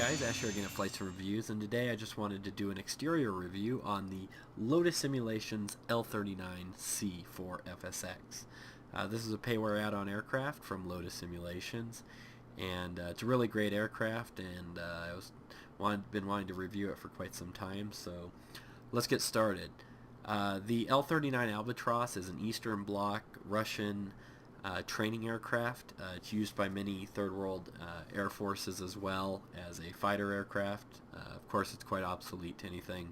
guys, Asher again at Flights and Reviews, and today I just wanted to do an exterior review on the Lotus Simulations L-39C for FSX. This is a payware add-on aircraft from Lotus Simulations, and it's a really great aircraft, and been wanting to review it for quite some time, so let's get started. The L-39 Albatros is an Eastern Bloc Russian training aircraft. It's used by many third world air forces as well as a fighter aircraft. Of course, it's quite obsolete to anything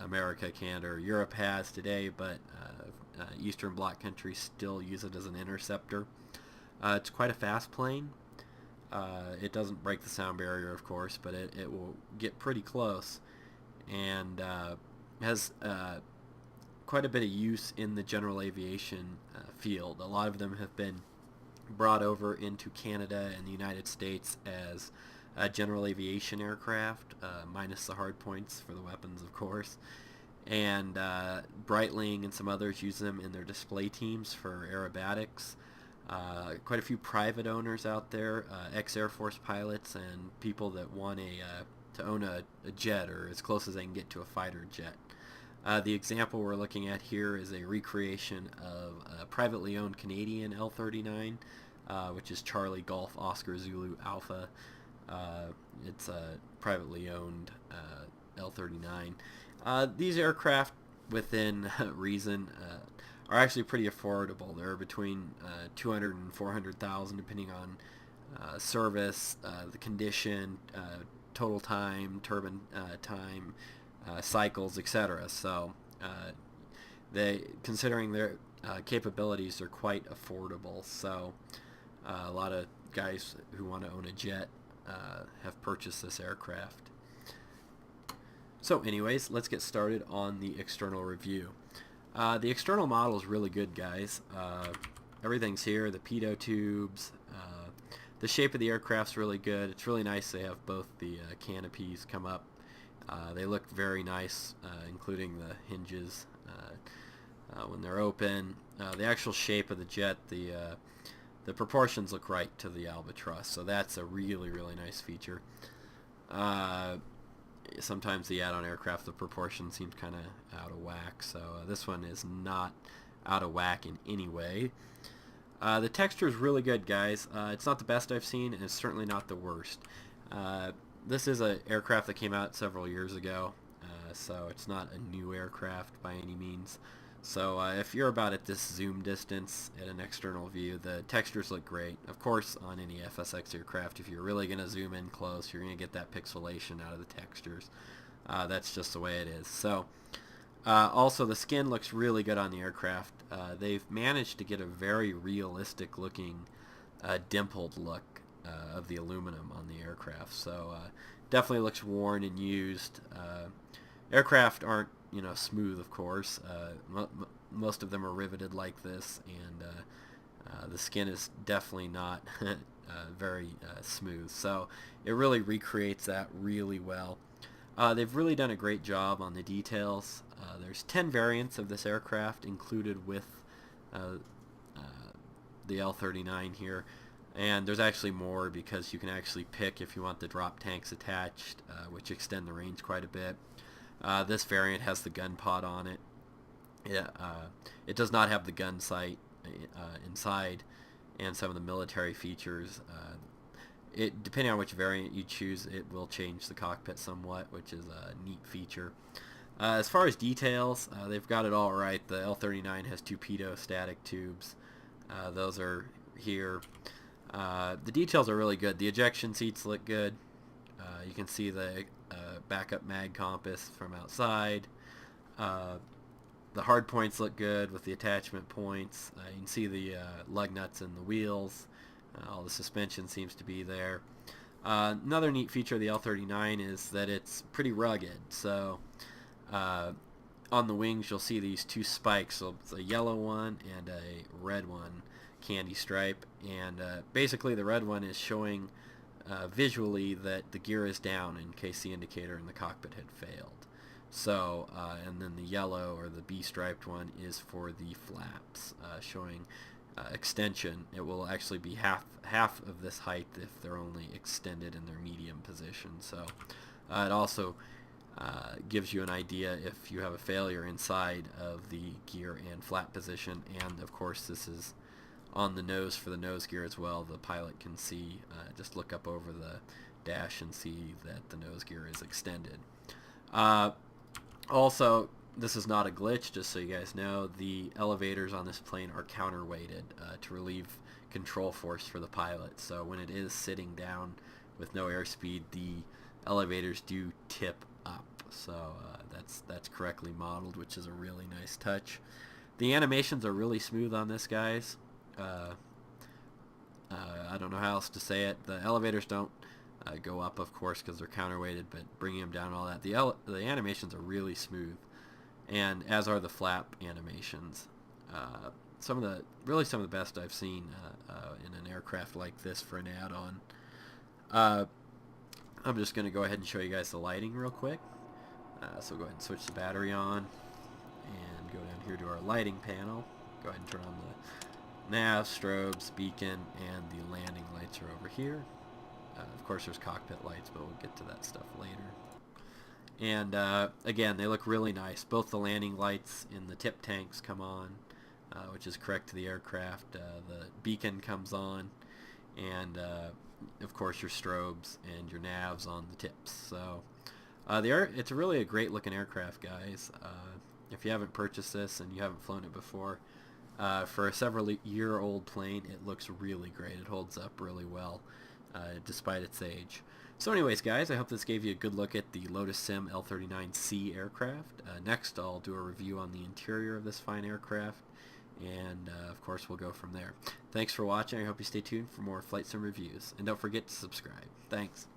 America, Canada, or Europe has today, but Eastern Bloc countries still use it as an interceptor. It's quite a fast plane. It doesn't break the sound barrier, of course, but it will get pretty close, and has quite a bit of use in the general aviation field. A lot of them have been brought over into Canada and the United States as general aviation aircraft, minus the hard points for the weapons, of course. And Breitling and some others use them in their display teams for aerobatics. Quite a few private owners out there, ex-Air Force pilots and people that want to own a jet, or as close as they can get to a fighter jet. The example we're looking at here is a recreation of a privately owned Canadian L-39, which is Charlie Golf Oscar Zulu Alpha. It's a privately owned L-39. These aircraft, within reason, are actually pretty affordable. They're between 200 and 400,000, depending on service, the condition, total time, turbine time, cycles, etc. So considering their capabilities, they're quite affordable. So a lot of guys who want to own a jet have purchased this aircraft. So anyways, let's get started on the external review. The external model is really good, guys. Everything's here, the pitot tubes, the shape of the aircraft's really good. It's really nice they have both the canopies come up. They look very nice, including the hinges when they're open. The actual shape of the jet, the proportions look right to the Albatros, so that's a really, really nice feature. Sometimes the add-on aircraft, the proportion seems kind of out of whack, so this one is not out of whack in any way. The texture is really good, guys. It's not the best I've seen, and it's certainly not the worst. This is an aircraft that came out several years ago, so it's not a new aircraft by any means. So if you're about at this zoom distance at an external view, the textures look great. Of course, on any FSX aircraft, if you're really going to zoom in close, you're going to get that pixelation out of the textures. That's just the way it is. So also, the skin looks really good on the aircraft. They've managed to get a very realistic looking dimpled look of the aluminum on the aircraft, so definitely looks worn and used. Aircraft aren't, smooth, of course. Most of them are riveted like this, and the skin is definitely not very smooth, so it really recreates that really well. They've really done a great job on the details. There's 10 variants of this aircraft included with the L-39 here. And there's actually more, because you can actually pick if you want the drop tanks attached, which extend the range quite a bit. This variant has the gun pod on it. It does not have the gun sight inside, and some of the military features. Depending on which variant you choose, it will change the cockpit somewhat, which is a neat feature. As far as details, they've got it all right. The L-39 has two pitot static tubes. Those are here. The details are really good. The ejection seats look good. You can see the backup mag compass from outside. The hard points look good with the attachment points. You can see the lug nuts and the wheels. All the suspension seems to be there. Another neat feature of the L-39 is that it's pretty rugged. So on the wings you'll see these two spikes. So it's a yellow one and a red one, candy stripe, and basically the red one is showing visually that the gear is down in case the indicator in the cockpit had failed. So and then the yellow, or the B striped one, is for the flaps, showing extension, it will actually be half of this height if they're only extended in their medium position. So it also gives you an idea if you have a failure inside of the gear and flap position, and of course this is on the nose for the nose gear as well. The pilot can see, just look up over the dash and see that the nose gear is extended. Also, this is not a glitch, just so you guys know. The elevators on this plane are counterweighted to relieve control force for the pilot. So when it is sitting down with no airspeed, the elevators do tip up. So that's correctly modeled, which is a really nice touch. The animations are really smooth on this, guys. I don't know how else to say it. The elevators don't go up, of course, because they're counterweighted, but bringing them down and all that. The animations are really smooth, and as are the flap animations. Some of the best I've seen in an aircraft like this for an add-on. I'm just going to go ahead and show you guys the lighting real quick. So go ahead and switch the battery on and go down here to our lighting panel. Go ahead and turn on the nav, strobes, beacon, and the landing lights are over here. Of course there's cockpit lights, but we'll get to that stuff later. And again, they look really nice. Both the landing lights in the tip tanks come on, which is correct to the aircraft. The beacon comes on, and of course your strobes and your navs on the tips. So it's really a great looking aircraft, guys. If you haven't purchased this and you haven't flown it before, for a several-year-old plane, it looks really great. It holds up really well, despite its age. So anyways, guys, I hope this gave you a good look at the Lotus Sim L-39C aircraft. Next, I'll do a review on the interior of this fine aircraft, and of course, we'll go from there. Thanks for watching. I hope you stay tuned for more flight sim reviews, and don't forget to subscribe. Thanks.